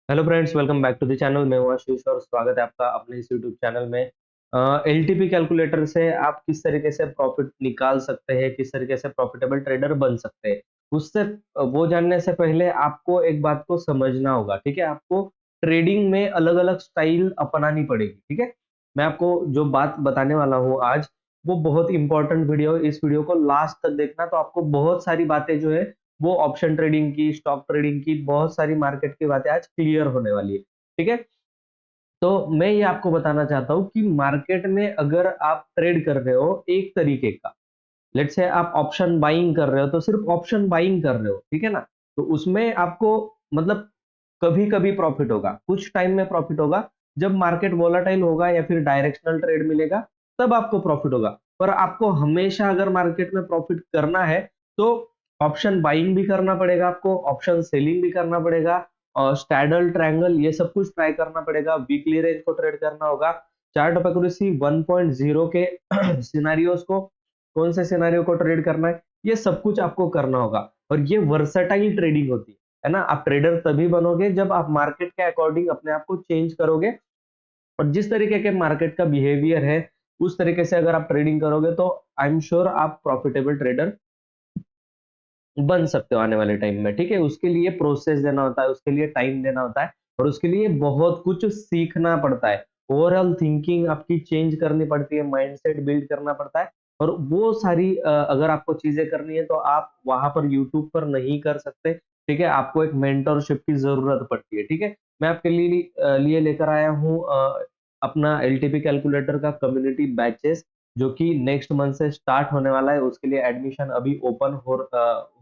Hello friends, welcome back to the channel. मैं हूं आशीष और स्वागत है आपका अपने इस यूट्यूब चैनल में। एलटीपी कैलकुलेटर से आप किस तरीके से प्रॉफिट निकाल सकते हैं, किस तरीके से प्रॉफिटेबल ट्रेडर बन सकते हैं, उससे वो जानने से पहले आपको एक बात को समझना होगा। ठीक है, आपको ट्रेडिंग में अलग अलग स्टाइल अपनानी पड़ेगी। ठीक है, मैं आपको जो बात बताने वाला हूँ आज, वो बहुत इंपॉर्टेंट वीडियो। इस वीडियो को लास्ट तक देखना, तो आपको बहुत सारी बातें जो है वो ऑप्शन ट्रेडिंग की, स्टॉक ट्रेडिंग की, बहुत सारी मार्केट की बातें आज क्लियर होने वाली है। ठीक है, तो मैं ये आपको बताना चाहता हूँ कि मार्केट में अगर आप ट्रेड कर रहे हो एक तरीके का, लेट्स से आप ऑप्शन बाइंग कर रहे हो, तो सिर्फ ऑप्शन बाइंग कर रहे हो, ठीक है ना, तो उसमें आपको मतलब कभी कभी प्रॉफिट होगा, कुछ टाइम में प्रॉफिट होगा। जब मार्केट वोलाटाइल होगा या फिर डायरेक्शनल ट्रेड मिलेगा, तब आपको प्रॉफिट होगा। पर आपको हमेशा अगर मार्केट में प्रॉफिट करना है, तो ऑप्शन बाइंग भी करना पड़ेगा, आपको ऑप्शन सेलिंग भी करना पड़ेगा, और स्टैडल ट्रायंगल ये सब कुछ ट्राई करना पड़ेगा, वीकली रेंज को ट्रेड करना होगा, चार्ट ऑफ एक्यूरेसी 1.0 के सिनारियोस को, कौन से सिनारियो को ट्रेड करना है, ये सब कुछ आपको करना होगा। और ये वर्सेटाइल ट्रेडिंग होती है ना। आप ट्रेडर तभी बनोगे जब आप मार्केट के अकॉर्डिंग अपने आप को चेंज करोगे, और जिस तरीके के मार्केट का बिहेवियर है उस तरीके से अगर आप ट्रेडिंग करोगे, तो आई एम श्योर आप प्रॉफिटेबल ट्रेडर बन सकते हो आने वाले टाइम में। ठीक है, उसके लिए प्रोसेस देना होता है, उसके लिए टाइम देना होता है, और उसके लिए बहुत कुछ सीखना पड़ता है। ओवरऑल थिंकिंग आपकी चेंज करनी पड़ती है, माइंडसेट बिल्ड करना पड़ता है। और वो सारी अगर आपको चीजें करनी है, तो आप वहां पर यूट्यूब पर नहीं कर सकते। ठीक है, आपको एक मेंटरशिप की जरूरत पड़ती है। ठीक है, मैं आपके लिए लेकर आया हूँ अपना एलटीपी कैलकुलेटर का कम्युनिटी बैचेस, जो कि नेक्स्ट मंथ से स्टार्ट होने वाला है। उसके लिए एडमिशन अभी ओपन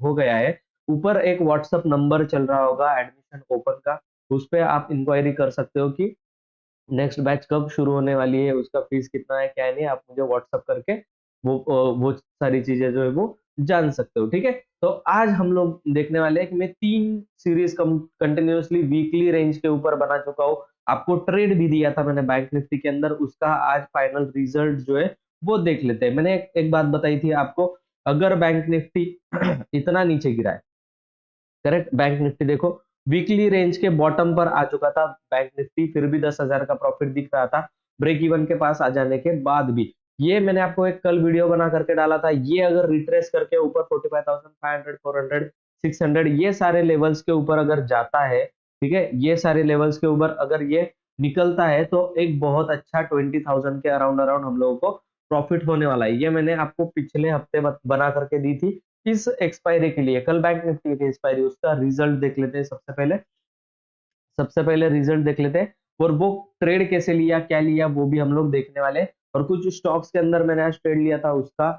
हो गया है। ऊपर एक व्हाट्सएप नंबर चल रहा होगा एडमिशन ओपन का, उस पे आप इंक्वायरी कर सकते हो कि नेक्स्ट बैच कब शुरू होने वाली है, उसका फीस कितना है, क्या है, नहीं, आप मुझे व्हाट्सअप करके वो सारी चीजें जो है वो जान सकते हो। ठीक है, तो आज हम लोग देखने वाले हैं कि मैं 3 सीरीज कंटिन्यूअसली वीकली रेंज के ऊपर बना चुका हूँ। आपको ट्रेड भी दिया था मैंने बैंक निफ्टी के अंदर, उसका आज फाइनल रिजल्ट जो है वो देख लेते हैं। मैंने एक बात बताई थी आपको, अगर बैंक निफ्टी इतना नीचे गिरा है, करेक्ट, बैंक निफ्टी देखो वीकली रेंज के बॉटम पर आ चुका था बैंक निफ्टी, फिर भी 10,000 का प्रॉफिट दिख रहा था ब्रेक इवन के पास आ जाने के बाद भी। ये मैंने आपको एक कल वीडियो बना करके डाला था, ये अगर रिट्रेस करके ऊपर 45,500, 400, 600 ये सारे लेवल्स के ऊपर अगर जाता है, ठीक है, ये सारे लेवल्स के ऊपर अगर ये निकलता है, तो एक बहुत अच्छा 20,000 के अराउंड अराउंड हम लोगों को प्रॉफिट होने वाला है। ये मैंने आपको पिछले हफ्ते बना करके दी थी इस एक्सपायरी के लिए। कल बैंक निफ्टी की एक्सपायरी, उसका रिजल्ट देख लेते हैं। सबसे पहले रिजल्ट देख लेते हैं, और वो ट्रेड कैसे लिया, क्या लिया, वो भी हम लोग देखने वाले हैं। और कुछ स्टॉक्स के अंदर मैंने आज ट्रेड लिया था, उसका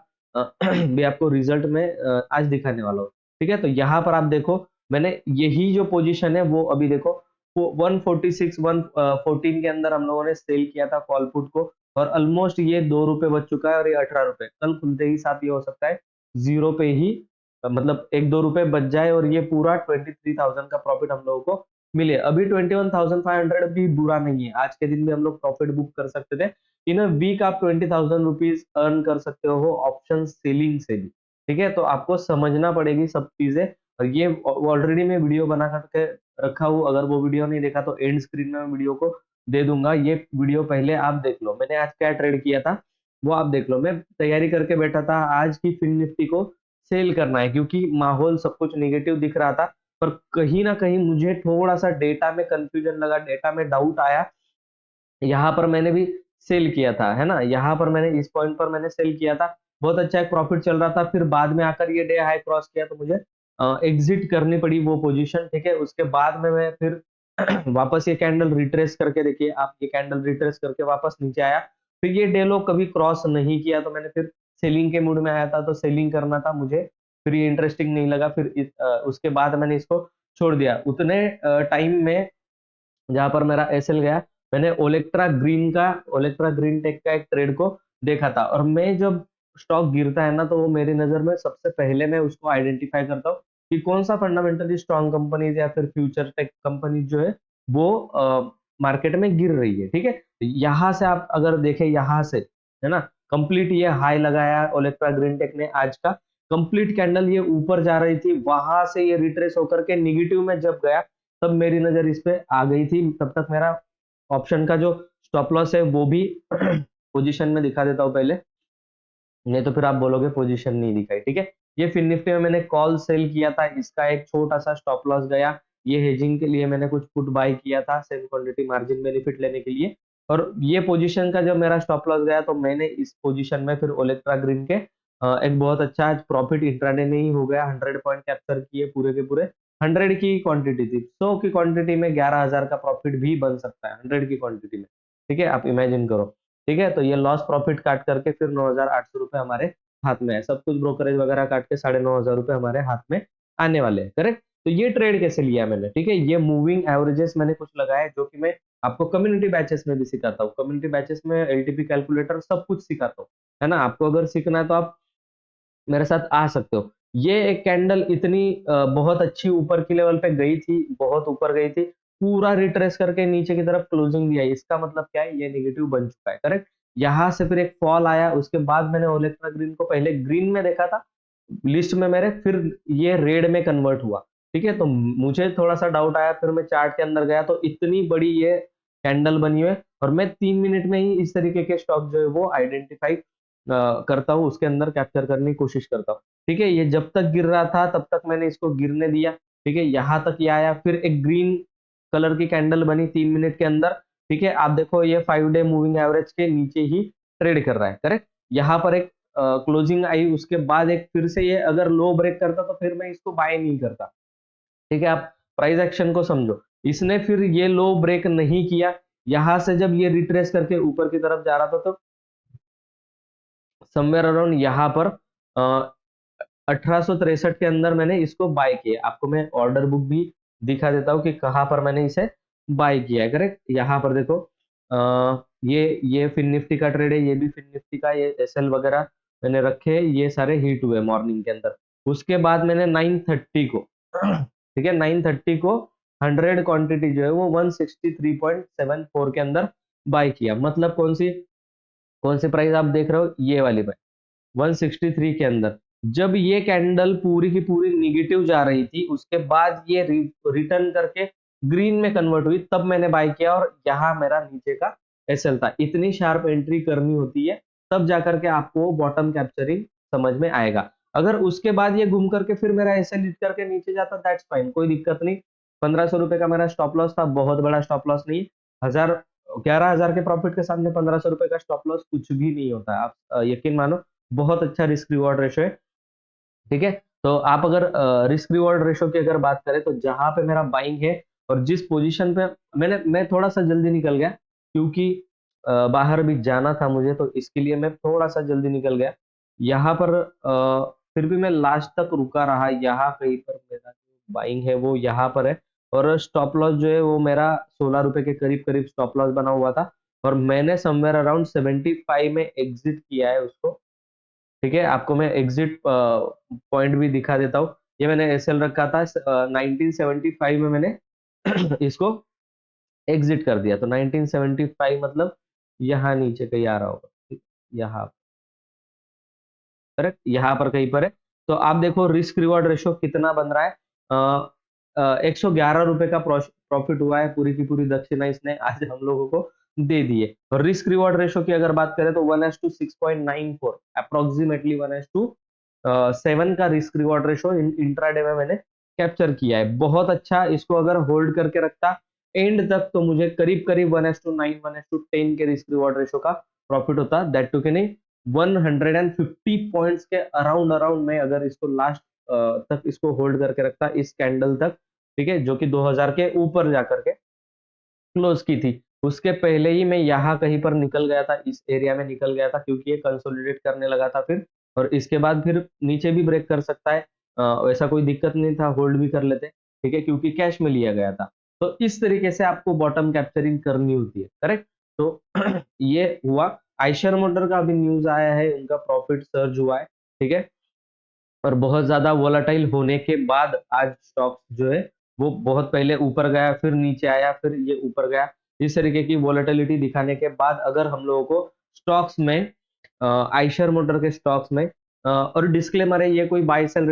भी आपको रिजल्ट में आज दिखाने वाला हूँ। ठीक है, तो यहाँ पर आप देखो, मैंने यही जो पोजीशन है वो अभी देखो 146 114 के अंदर हम लोगों ने सेल किया था कॉल पुट को, और ऑलमोस्ट ये ₹2 बच चुका है, और ये ₹18 कल खुलते ही साथ ये हो सकता है जीरो पे ही, मतलब 1-2 रुपए बच जाए, और ये पूरा 23,000 का प्रॉफिट हम लोगों को मिले। अभी 21,500 भी बुरा नहीं है, आज के दिन भी हम लोग प्रॉफिट बुक कर सकते थे। इन अ वीक आप 20,000 रुपीज अर्न कर सकते हो ऑप्शन सेलिंग से भी। ठीक है, तो आपको समझना पड़ेगी सब चीजें। और ये ऑलरेडी मैं वीडियो बना करके रखा हूँ, अगर वो वीडियो नहीं देखा तो एंड स्क्रीन में वीडियो को दे दूंगा, ये वीडियो पहले आप देख लो। मैंने आज क्या ट्रेड किया था वो आप देख लो। मैं तैयारी करके बैठा था आज की फिन निफ्टी को सेल करना है, क्योंकि माहौल सब कुछ निगेटिव दिख रहा था। पर कहीं ना कहीं मुझे थोड़ा सा डेटा में कंफ्यूजन लगा, डेटा में डाउट आया, यहाँ पर मैंने भी सेल किया था, है ना, यहाँ पर मैंने इस पॉइंट पर मैंने सेल किया था। बहुत अच्छा एक प्रॉफिट चल रहा था, फिर बाद में आकर ये डे हाई क्रॉस किया, तो मुझे एग्जिट करनी पड़ी वो पोजीशन। ठीक है, उसके बाद में मैं फिर वापस ये कैंडल रिट्रेस करके, देखिए आप, ये कैंडल रिट्रेस करके वापस नीचे आया। फिर ये डे लो कभी क्रॉस नहीं किया, तो मैंने फिर सेलिंग के मूड में आया था, तो सेलिंग करना था मुझे। फिर ये इंटरेस्टिंग नहीं लगा, फिर उसके बाद मैंने इसको छोड़ दिया। उतने टाइम में जहां पर मेरा एसएल गया, मैंने ओलेक्ट्रा ग्रीन टेक का एक ट्रेड को देखा था। और मैं जब स्टॉक गिरता है ना, तो वो मेरी नजर में सबसे पहले मैं उसको आइडेंटिफाई करता हूँ कि कौन सा फंडामेंटली स्ट्रॉन्ग कंपनीज या फिर फ्यूचर टेक कंपनी जो है वो मार्केट में गिर रही है। ठीक है, यहाँ से आप अगर देखें, यहाँ से, है ना, कंप्लीट ये हाई लगाया ओलेक्ट्रा ग्रीन टेक ने आज का, कंप्लीट कैंडल ये ऊपर जा रही थी, वहां से ये रिट्रेस होकर के निगेटिव में जब गया, तब मेरी नजर इस पे आ गई थी। तब तक मेरा ऑप्शन का जो स्टॉप लॉस है वो भी पोजीशन में दिखा देता हूँ पहले, नहीं तो फिर आप बोलोगे पोजीशन नहीं दिखाई। ठीक है, ये फिन निफ्टी में मैंने कॉल सेल किया था, इसका एक छोटा सा स्टॉप लॉस गया। ये हेजिंग के लिए मैंने कुछ पुट बाय किया था सेम क्वांटिटी मार्जिन बेनिफिट लेने के लिए। और ये पोजीशन का जब मेरा स्टॉप लॉस गया तो मैंने इस पोजीशन में फिर ओलेक्ट्रा ग्रीन के एक बहुत अच्छा प्रॉफिट इंट्राडे में ही हो गया। 100 पॉइंट कैप्चर किए पूरे के पूरे। 100 की क्वांटिटी थी, 100 की क्वांटिटी में 11,000 का प्रॉफिट भी बन सकता है 100 की क्वांटिटी में। ठीक है, आप इमेजिन करो। ठीक है, तो ये लॉस प्रॉफिट काट करके फिर 9,800 रुपए हमारे हाथ में है। सब कुछ ब्रोकरेज वगैरह काट के 9,500 रुपए हमारे हाथ में आने वाले हैं। करेक्ट, तो ये ट्रेड कैसे लिया मैंने। ठीक है, ये मूविंग एवरेजेस मैंने कुछ लगाए जो कि मैं आपको कम्युनिटी बैचेस में भी सिखाता हूँ। कम्युनिटी बैचेस में एलटीपी कैलकुलेटर सब कुछ सिखाता हूँ, है ना। आपको अगर सीखना है तो आप मेरे साथ आ सकते हो। ये एक कैंडल इतनी बहुत अच्छी ऊपर की लेवल पे गई थी, बहुत ऊपर गई थी, पूरा रिट्रेस करके नीचे की तरफ क्लोजिंग दिया। इसका मतलब क्या है, ये नेगेटिव बन चुका है। करेक्ट, यहाँ से फिर एक फॉल आया, उसके बाद मैंने ओलेक्ट्रा ग्रीन को पहले ग्रीन में देखा था लिस्ट में मेरे, फिर ये रेड में कन्वर्ट हुआ। ठीक है, तो मुझे थोड़ा सा डाउट आया, फिर मैं चार्ट के अंदर गया तो इतनी बड़ी ये कैंडल बनी हुई है, और मैं 3 मिनट में ही इस तरीके के स्टॉक जो है वो आइडेंटिफाई करता हूँ, उसके अंदर कैप्चर करने की कोशिश करता हूँ। ठीक है, ये जब तक गिर रहा था तब तक मैंने इसको गिरने दिया। ठीक है, यहाँ तक ये आया, फिर एक ग्रीन कलर की कैंडल बनी 3 मिनट के अंदर। ठीक है, आप देखो ये 5 डे मूविंग एवरेज के नीचे ही ट्रेड कर रहा है। करेक्ट, यहाँ पर एक क्लोजिंग आई, उसके बाद एक फिर से ये अगर लो ब्रेक करता तो फिर मैं इसको बाय नहीं करता। ठीक है, आप प्राइस एक्शन को समझो। इसने फिर ये लो ब्रेक नहीं किया, यहां से जब ये रिट्रेस करके ऊपर की तरफ जा रहा था तो समवेयर अराउंड यहाँ पर 1863 के अंदर मैंने इसको बाय किया। आपको मैं ऑर्डर बुक भी दिखा देता हूँ कि कहाँ पर मैंने इसे बाय किया है। करेक्ट, यहाँ पर देखो ये फिन निफ्टी का ट्रेड है, ये भी फिन निफ्टी का, ये एसएल वगैरह मैंने रखे हैं, ये सारे हिट हुए मॉर्निंग के अंदर। उसके बाद मैंने 9:30 को ठीक है 9:30 को 100 क्वांटिटी जो है वो 163.74 के अंदर बाय किया। मतलब कौन सी प्राइस आप देख रहे हो, ये वाली प्राइस 163 के अंदर। जब ये कैंडल पूरी की पूरी निगेटिव जा रही थी, उसके बाद ये रिटर्न करके ग्रीन में कन्वर्ट हुई, तब मैंने बाय किया, और यहाँ मेरा नीचे का एसएल था। इतनी शार्प एंट्री करनी होती है, तब जाकर के आपको बॉटम कैप्चरिंग समझ में आएगा। अगर उसके बाद ये घूम करके फिर मेरा एसएल हिट करके नीचे जाता, दैट्स फाइन, कोई दिक्कत नहीं। 1,500 रुपए का मेरा स्टॉप लॉस था, बहुत बड़ा स्टॉप लॉस नहीं। 11,000 के प्रॉफिट के सामने 1,500 रुपए का स्टॉप लॉस कुछ भी नहीं होता है। आप यकीन मानो, बहुत अच्छा रिस्क रिवॉर्ड रेशो है। ठीक है, तो आप अगर रिस्क रिवॉर्ड रेशो की अगर बात करें तो जहां पे मेरा बाइंग है और जिस पोजीशन पे मैं थोड़ा सा जल्दी निकल गया, क्योंकि बाहर भी जाना था मुझे, तो इसके लिए मैं थोड़ा सा जल्दी निकल गया। यहाँ पर फिर भी मैं लास्ट तक रुका रहा, यहाँ कहीं पर मेरा जो बाइंग है वो यहाँ पर है। और स्टॉप लॉस जो है वो मेरा 16 रुपए के करीब करीब स्टॉप लॉस बना हुआ था, और मैंने समवेयर अराउंड 75 में एग्जिट किया है उसको। ठीक है, आपको मैं एग्जिट पॉइंट भी दिखा देता हूँ। ये मैंने एसएल रखा था 1975 में, मैंने इसको एग्जिट कर दिया। तो 1975 मतलब यहाँ नीचे कहीं आ रहा होगा, यहाँ, करेक्ट, यहाँ पर कहीं पर है। तो आप देखो रिस्क रिवॉर्ड रेशो कितना बन रहा है। 111 रुपए का प्रॉफिट हुआ है, पूरी की पूरी दक्षिणा इसने आज हम लोगों को दे दिए। और रिस्क रिवॉर्ड रेशो की अगर बात करें तो 1:6.94, अप्रोक्सीमेटली 1:7 का रिस्क रिवॉर्ड रेशो इंट्राडे में मैंने कैप्चर किया है। बहुत अच्छा, इसको अगर होल्ड करके रखता एंड तक तो मुझे करीब करीब 1:9 1:10 के रिस्क रिवॉर्ड रेशो का प्रॉफिट होता। दैट टू के नहीं, 150 पॉइंट्स के अराउंड अराउंड में अगर इसको लास्ट तक इसको होल्ड करके रखता इस कैंडल तक। ठीक है, जो कि 2000 के ऊपर जाकर के क्लोज की थी। उसके पहले ही मैं यहाँ कहीं पर निकल गया था, इस एरिया में निकल गया था, क्योंकि ये कंसोलिडेट करने लगा था फिर, और इसके बाद फिर नीचे भी ब्रेक कर सकता है। वैसा कोई दिक्कत नहीं था, होल्ड भी कर लेते। ठीक है, क्योंकि कैश में लिया गया था। तो इस तरीके से आपको बॉटम कैप्चरिंग करनी होती है। करेक्ट, तो ये हुआ। आयशर मोटर का अभी न्यूज आया है, उनका प्रॉफिट सर्ज हुआ है। ठीक है, और बहुत ज्यादा वोलाटाइल होने के बाद आज स्टॉक जो है वो बहुत पहले ऊपर गया, फिर नीचे आया, फिर ये ऊपर गया। इस तरीके की वोलाटिलिटी दिखाने के बाद अगर हम लोगों को स्टॉक्स में आयशर मोटर के स्टॉक्स में और डिस्क्लेमर है, ये कोई बाय सेल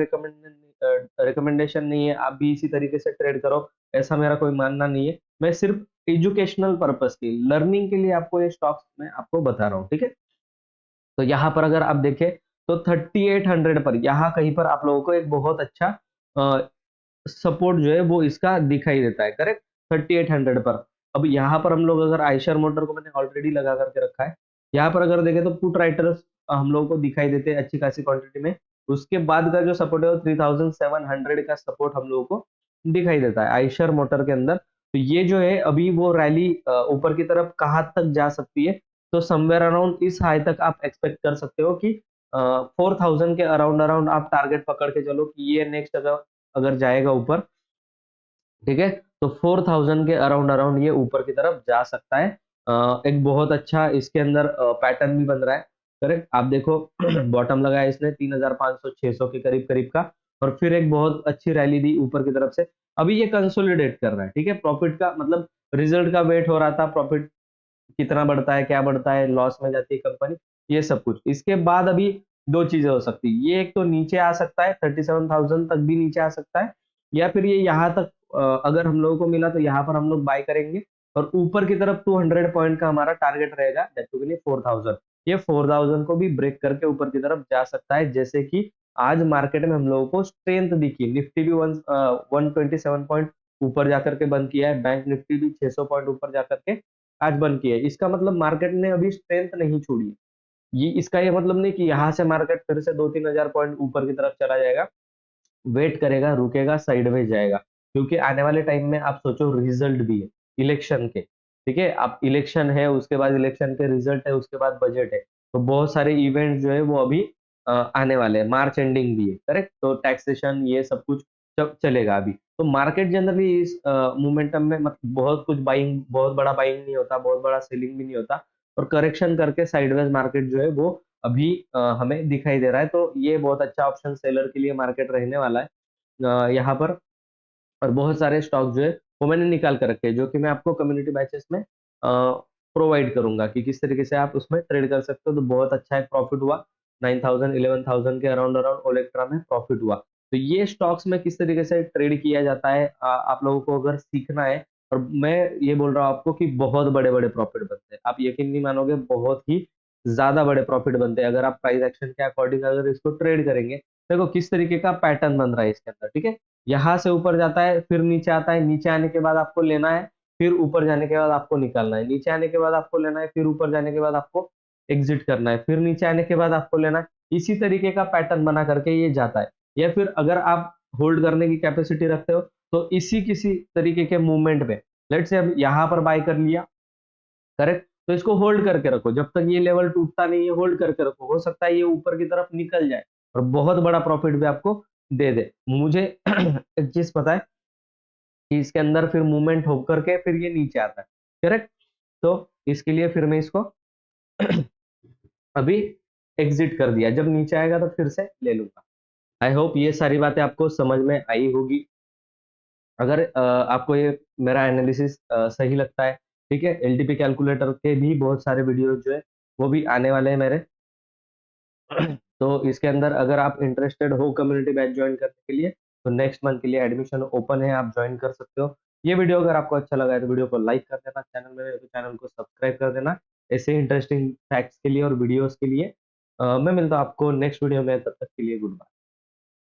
रिकमेंडेशन नहीं है, आप भी इसी तरीके से ट्रेड करो। ऐसा मेरा कोई मानना नहीं है। मैं सिर्फ एजुकेशनल पर्पस की लर्निंग के लिए आपको ये स्टॉक्स मैं आपको बता रहा हूँ, ठीक है। तो यहाँ पर अगर आप देखें तो 3800 पर यहाँ कहीं पर आप लोगों को एक बहुत अच्छा सपोर्ट जो है वो इसका दिखाई देता है, करेक्ट। 3800 पर। अब यहाँ पर हम लोग अगर आयशर मोटर को मैंने ऑलरेडी लगा करके रखा है, यहाँ पर अगर देखें तो पुट राइटर्स हम लोगों को दिखाई देते हैं अच्छी खासी क्वांटिटी में। उसके बाद का जो सपोर्ट है वो 3700 का सपोर्ट हम लोगों को दिखाई देता है आयशर मोटर के अंदर। तो ये जो है अभी वो रैली ऊपर की तरफ कहाँ तक जा सकती है, तो समवेयर अराउंड इस हाई तक आप एक्सपेक्ट कर सकते हो कि 4000 के अराउंड अराउंड आप टारगेट पकड़ के चलो कि ये नेक्स्ट अगर अगर जाएगा ऊपर, ठीक है, तो 4000 के अराउंड अराउंड ये ऊपर की तरफ जा सकता है। एक बहुत अच्छा इसके अंदर पैटर्न भी बन रहा है, करेक्ट। आप देखो बॉटम लगाया इसने 3500 600 के करीब करीब का, और फिर एक बहुत अच्छी रैली दी ऊपर की तरफ से। अभी ये कंसोलिडेट कर रहा है, ठीक है। प्रॉफिट का मतलब रिजल्ट का वेट हो रहा था, प्रॉफिट कितना बढ़ता है, क्या बढ़ता है, लॉस में जाती है कंपनी, ये सब कुछ। इसके बाद अभी दो चीजें हो सकती है, ये एक तो नीचे आ सकता है 37,000 तक भी नीचे आ सकता है, या फिर ये यहाँ तक अगर हम लोगों को मिला तो यहाँ पर हम लोग बाय करेंगे, और ऊपर की तरफ 200 पॉइंट का हमारा टारगेट रहेगा, दैट टू बी 4000। ये 4000 को भी ब्रेक करके ऊपर की तरफ जा सकता है, जैसे कि आज मार्केट में हम लोगों को स्ट्रेंथ दिखी। निफ्टी भी 127 पॉइंट ऊपर जाकर के बंद किया है, बैंक निफ्टी भी 600 पॉइंट ऊपर जाकर के आज बंद किया है। इसका मतलब मार्केट ने अभी स्ट्रेंथ नहीं छोड़ी है। ये इसका ये मतलब नहीं कि यहाँ से मार्केट फिर से 2-3 हजार पॉइंट ऊपर की तरफ चला जाएगा, वेट करेगा, रुकेगा, साइडवेज जाएगा। क्योंकि आने वाले टाइम में आप सोचो रिजल्ट भी है इलेक्शन के, ठीक है। आप इलेक्शन है, उसके बाद इलेक्शन के रिजल्ट है, उसके बाद बजट है, तो बहुत सारे इवेंट जो है वो अभी आने वाले हैं। मार्च एंडिंग भी है, करेक्ट। तो टैक्सेशन ये सब कुछ चलेगा अभी। तो मार्केट जनरली इस मोमेंटम में मतलब बहुत कुछ बाइंग, बहुत बड़ा बाइंग नहीं होता, बहुत बड़ा सेलिंग भी नहीं होता, और करेक्शन करके साइडवेज मार्केट जो है वो अभी हमें दिखाई दे रहा है। तो ये बहुत अच्छा ऑप्शन सेलर के लिए मार्केट रहने वाला है यहाँ पर। और बहुत सारे स्टॉक जो है वो मैंने निकाल कर रखे हैं, जो कि मैं आपको कम्युनिटी बैचेस में प्रोवाइड करूंगा कि किस तरीके से आप उसमें ट्रेड कर सकते हो। तो बहुत अच्छा एक प्रॉफिट हुआ 9000 11000 के अराउंड अराउंड ओलेक्ट्रा में प्रॉफिट हुआ। तो ये स्टॉक्स में किस तरीके से ट्रेड किया जाता है, आप लोगों को अगर सीखना है, और मैं ये बोल रहा हूँ आपको कि बहुत बड़े बड़े प्रॉफिट बनते हैं, आप यकीन नहीं मानोगे, बहुत ही ज्यादा बड़े प्रॉफिट बनते हैं अगर आप प्राइस एक्शन के अकॉर्डिंग अगर इसको ट्रेड करेंगे। देखो किस तरीके का पैटर्न बन रहा है इसके अंदर, ठीक है। यहाँ से ऊपर जाता है, फिर नीचे आता है, नीचे आने के बाद आपको लेना है, फिर ऊपर जाने के बाद आपको निकालना है, नीचे आने के बाद आपको लेना है, फिर ऊपर जाने के बाद आपको एग्जिट करना है, फिर नीचे आने के बाद आपको लेना है। इसी तरीके का पैटर्न बना करके ये जाता है। या फिर अगर आप होल्ड करने की कैपेसिटी रखते हो तो इसी किसी तरीके के मूवमेंट में, लेट से अब यहाँ पर बाय कर लिया, करेक्ट, तो इसको होल्ड करके रखो, जब तक ये लेवल टूटता नहीं है होल्ड करके रखो, हो सकता है ये ऊपर की तरफ निकल जाए और बहुत बड़ा प्रॉफिट भी आपको दे दे। मुझे एक चीज पता है कि इसके अंदर फिर मूवमेंट होकर के फिर ये नीचे आता है, करेक्ट। तो इसके लिए फिर मैं इसको अभी एग्जिट कर दिया, जब नीचे आएगा तो फिर से ले लूंगा। आई होप ये सारी बातें आपको समझ में आई होगी। अगर आपको ये मेरा एनालिसिस सही लगता है, ठीक है, एलटीपी कैलकुलेटर के भी बहुत सारे वीडियो जो है वो भी आने वाले हैं मेरे। तो इसके अंदर अगर आप इंटरेस्टेड हो कम्युनिटी बैच ज्वाइन करने के लिए, तो नेक्स्ट मंथ के लिए एडमिशन ओपन है, आप ज्वाइन कर सकते हो। ये वीडियो अगर आपको अच्छा लगा है तो वीडियो को लाइक कर देना, चैनल में तो चैनल को सब्सक्राइब कर देना ऐसे इंटरेस्टिंग फैक्ट्स के लिए और वीडियोस के लिए। मैं मिलता हूँ आपको नेक्स्ट वीडियो में, तब तक के लिए गुड बाय।